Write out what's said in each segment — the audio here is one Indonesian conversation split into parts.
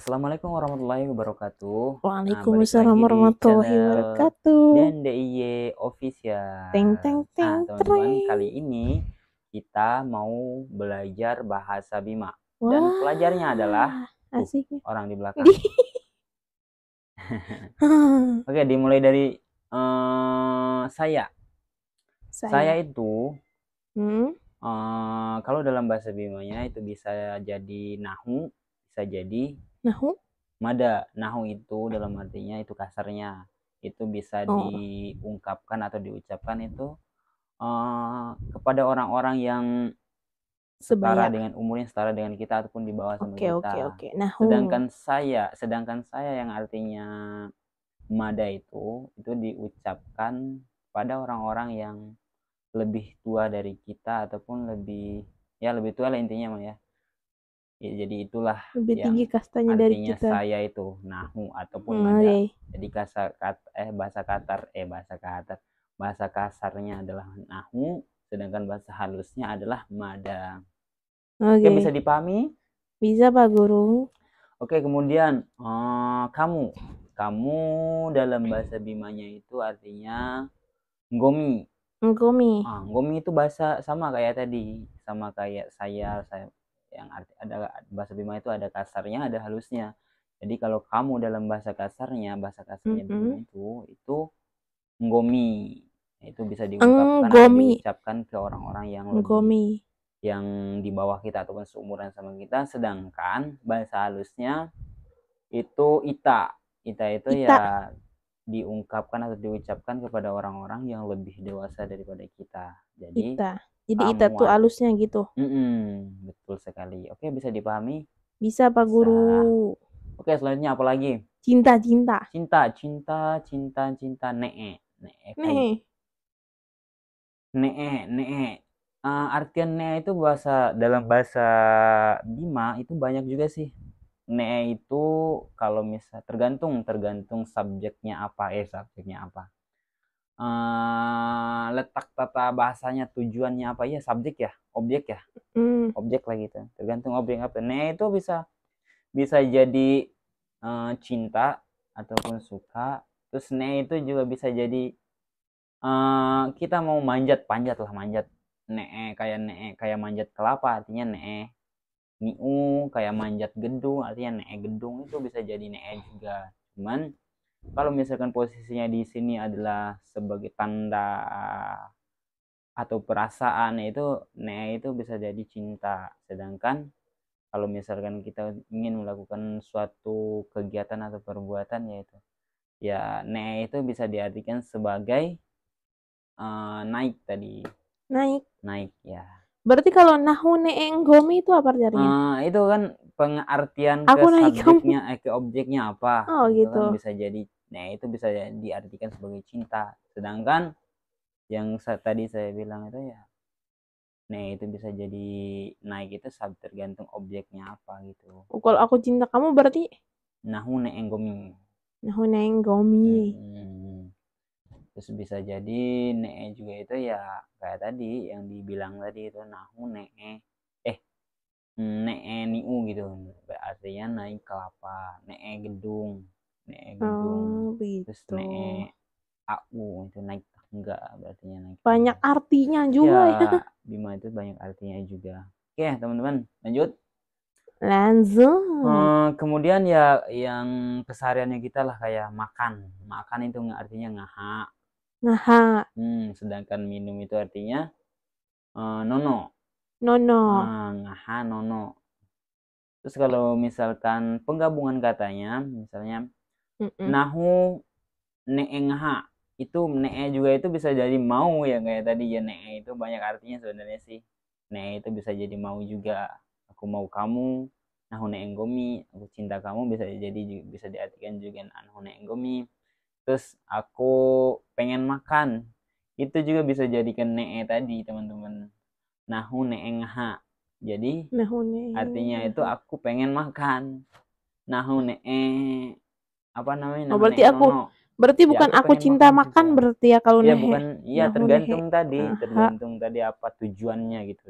Assalamualaikum warahmatullahi wabarakatuh. Balik Waalaikumsalam lagi di warahmatullahi channel wabarakatuh. dan DIY Official. Teng teng teng Teman-teman, tereng. kali ini kita mau belajar bahasa Bima. Dan Wah, pelajarnya adalah asiknya. orang di belakang. Oke, dimulai dari saya. Saya Saya. itu Hmm, kalau dalam bahasa Bimanya itu bisa jadi nahu, bisa jadi nahu? mada. Nahu itu dalam artinya itu kasarnya. Itu bisa Oh, diungkapkan atau diucapkan itu kepada orang-orang yang setara sebaya. dengan umurnya, setara dengan kita ataupun di bawah sama Oke, oke, kita. oke. Nahu. Sedangkan saya yang artinya mada itu diucapkan pada orang-orang yang lebih tua dari kita ataupun lebih tua lah intinya mah ya. Ya, jadi itulah Lebih tinggi yang kastanya dari artinya kita. saya itu nahu ataupun mada. Oke. Jadi bahasa kasarnya adalah nahu, sedangkan bahasa halusnya adalah mada. Oke, bisa Oke. dipahami? Bisa, Pak Guru? Oke, kemudian kamu dalam bahasa Bimanya itu artinya ngomi. Ngkomi. Ngomi itu bahasa sama kayak tadi, sama kayak saya yang arti ada bahasa Bima itu ada kasarnya, ada halusnya. Jadi kalau kamu dalam bahasa kasarnya Bima itu ngomi. Itu bisa diungkapkan atau Nggomi. diucapkan ke orang-orang Nggomi. yang di bawah kita ataupun seumuran sama kita. Sedangkan bahasa halusnya itu ita. Ita itu Ita. ya diungkapkan atau diucapkan kepada orang-orang yang lebih dewasa daripada kita. Jadi Ita. Jadi Ita kamu tuh alusnya gitu. betul sekali. Oke, bisa dipahami? Bisa, Pak Bisa. Guru. Oke, selanjutnya apa lagi? Cinta, cinta. Cinta. Nee kai. Nih. Nee. Artian nee itu dalam bahasa Bima itu banyak juga sih. Nee itu kalau misal tergantung subjeknya apa. Letak tata bahasanya tujuannya apa ya, subjek ya, objek lah gitu, tergantung objek apa. Nah itu bisa jadi cinta ataupun suka. Terus ne itu juga bisa jadi kita mau panjat lah, manjat. Ne kayak manjat kelapa artinya ne. Niu kayak manjat gedung artinya ne gedung, itu bisa jadi ne juga. Cuman kalau misalkan posisinya di sini adalah sebagai tanda atau perasaan, itu bisa jadi cinta. Sedangkan kalau misalkan kita ingin melakukan suatu kegiatan atau perbuatan, yaitu ya ne itu bisa diartikan sebagai naik tadi. Naik. Ya. Berarti kalau nahu neeng gomi itu apa artinya? Itu kan pengertian ke Aku naik kamu. subjeknya, ke objeknya apa. Oh Itu kan gitu. bisa jadi, nah itu bisa diartikan sebagai cinta. Sedangkan yang tadi saya bilang itu ya, nah itu bisa jadi naik itu tergantung objeknya apa gitu. Oh, kalau aku cinta kamu berarti Nahu neenggomi. nahu neeng gomi. Terus bisa jadi nee juga itu ya kayak tadi yang dibilang tadi itu nahu nee niu gitu, artinya naik kelapa. Nee gedung. Oh Terus gitu. au itu naik tangga, berarti naik Banyak tangga. artinya Ya, juga ya. Bima itu banyak artinya juga. Oke teman-teman, lanjut. Lanjut. Kemudian ya yang kesehariannya kita lah, kayak makan itu artinya ngaha. Nah, Sedangkan minum itu artinya nono. nono. Ngaha nono. Terus kalau misalkan penggabungan katanya, misalnya nahu neengha, itu nee juga itu bisa jadi mau ya, kayak tadi ya, nee itu banyak artinya sebenarnya sih. Nee itu bisa jadi mau juga, aku mau kamu. Nahu neenggomi, aku cinta kamu, bisa diartikan juga nahu neenggomi. Terus aku pengen makan, itu juga bisa jadikan nee tadi teman-teman. Nahu neengha, jadi Nahu artinya itu neeng. aku pengen makan. Nahu nee apa namanya, Oh nahu berarti nee aku nono, berarti ya bukan aku aku pengen cinta makan makan juga. berarti ya kalau Ya nehe. bukan, ya Nahu nehe. Aha. tergantung tadi apa tujuannya gitu,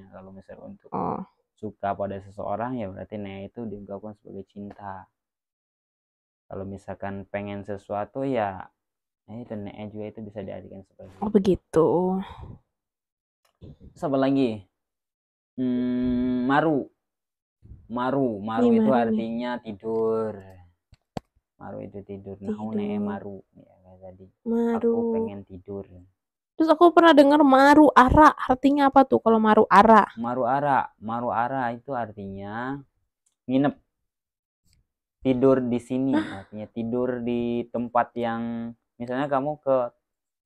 kalau misalnya untuk Oh. suka pada seseorang, ya berarti ne itu diungkapkan sebagai cinta. Kalau misalkan pengen sesuatu, ya itu ne juga itu bisa diartikan seperti Oh begitu. Apa lagi? Maru itu artinya tidur. Maru itu tidur. Nahu ne maru ya tadi. Aku pengen tidur. Terus aku pernah dengar maru ara, artinya apa tuh kalau maru ara? Maru ara itu artinya nginep. Tidur di sini, artinya tidur di tempat yang misalnya kamu ke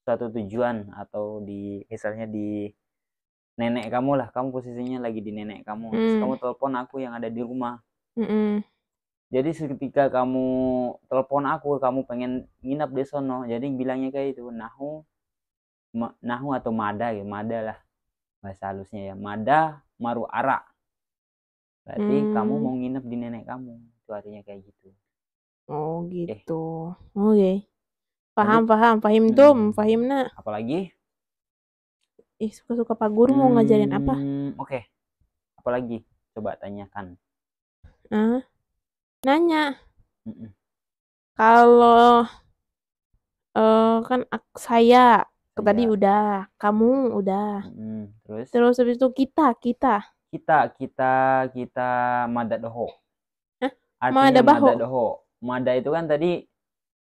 suatu tujuan, atau di misalnya di nenek kamu lah, kamu posisinya lagi di nenek kamu, terus kamu telepon aku yang ada di rumah. Jadi ketika kamu telepon aku, kamu pengen nginap di sono, jadi bilangnya kayak itu nahu atau mada ya, mada lah bahasa halusnya ya, mada maru ara, berarti kamu mau nginep di nenek kamu, itu artinya kayak gitu. Oh gitu. Oke. Paham. Pahim nak. Apalagi? Suka-suka Pak Guru mau ngajarin apa? Oke. Apalagi? Coba tanyakan. Nanya. Kalau kan saya tadi udah, kamu udah. Terus habis itu kita mada doho. Artinya mada doho. Mada itu kan tadi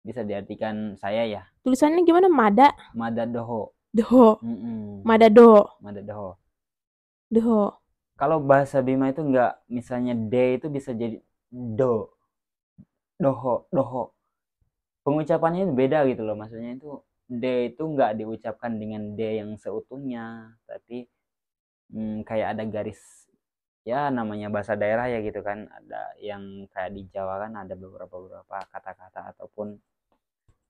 bisa diartikan saya ya. Tulisannya gimana? Mada doho. Mada doho. Kalau bahasa Bima itu enggak, misalnya de itu bisa jadi doho. Pengucapannya itu beda gitu loh, maksudnya itu de itu enggak diucapkan dengan de yang seutuhnya, tapi kayak ada garis, ya namanya bahasa daerah ya gitu kan, ada yang kayak di Jawa kan ada beberapa kata-kata ataupun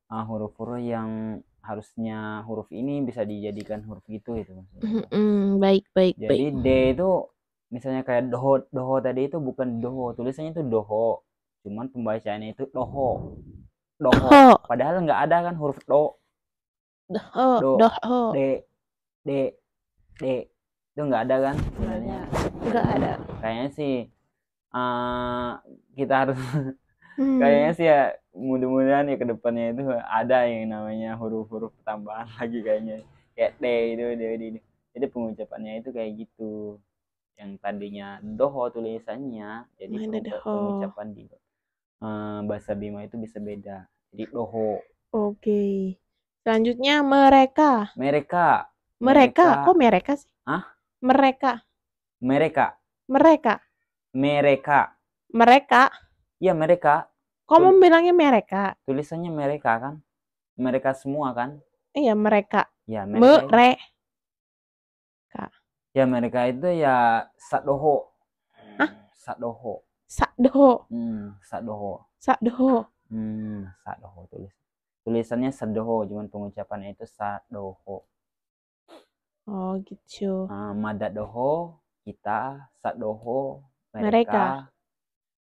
huruf-huruf yang harusnya huruf ini bisa dijadikan huruf gitu itu maksudnya. Baik. Jadi D itu misalnya kayak doho tadi itu bukan doho, tulisannya itu doho, cuman pembacaannya itu doho. Padahal nggak ada kan huruf do, d itu nggak ada kan sebenarnya. Nggak ada. Kayaknya sih kita harus kayaknya sih ya, mudah-mudahan ya kedepannya itu ada yang namanya huruf-huruf tambahan lagi kayaknya, kayak D itu jadi pengucapannya itu kayak gitu, yang tadinya doho tulisannya jadi pengucapan di bahasa Bima itu bisa beda, jadi doho. Oke. Selanjutnya mereka. Kok mereka sih? Mereka. Iya mereka. Kamu bilangnya mereka? Tulisannya mereka kan? Mereka semua kan? Iya mereka. Ya mereka. Ya mereka itu ya sadoho. Sadoho. Tulisannya sadoho, cuman pengucapannya itu sadoho. Oh gitu. Mada doho kita, sadoho mereka.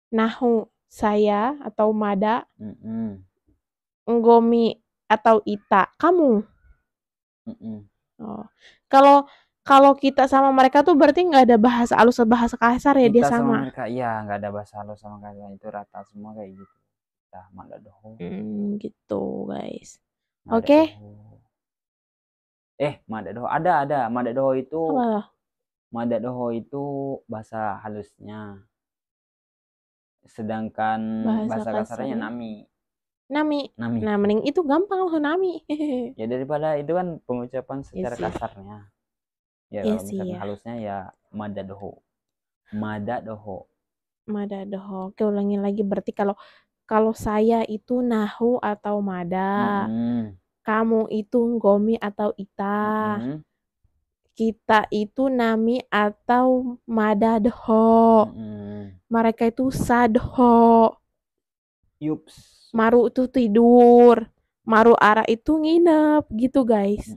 Nahu saya atau mada. Nggomi atau ita kamu. Oh. Kalau kita sama mereka tuh berarti nggak ada bahasa halus bahasa kasar ya, kita dia sama mereka, iya nggak ada bahasa halus sama kasar, itu rata semua kayak gitu. Kita mada doho. Gitu guys. Oke. Mada doho ada mada doho itu. Apa? Mada doho itu bahasa halusnya, sedangkan bahasa kasarnya nami. Nah mending itu gampang loh, nami. Ya daripada itu kan pengucapan secara kasarnya. Ya kalau misalkan halusnya ya mada doho. Oke, ulangin lagi, berarti kalau saya itu nahu atau mada. Kamu itu nggomi atau ita. Kita itu nami atau mada doho. Mereka itu sadho. Yups. Maru itu tidur. Maru ara itu nginep gitu guys.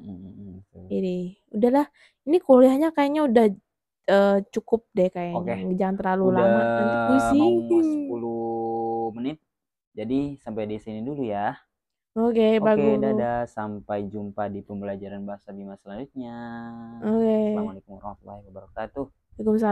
Jadi udahlah, ini kuliahnya kayaknya udah cukup deh kayaknya. Jangan terlalu lama, nanti pusing. Mau 10 menit. Jadi sampai di sini dulu ya. Oke, bagus. Dadah, sampai jumpa di pembelajaran bahasa Bima selanjutnya. Oke. Assalamualaikum warahmatullahi wabarakatuh. Waalaikumsalam.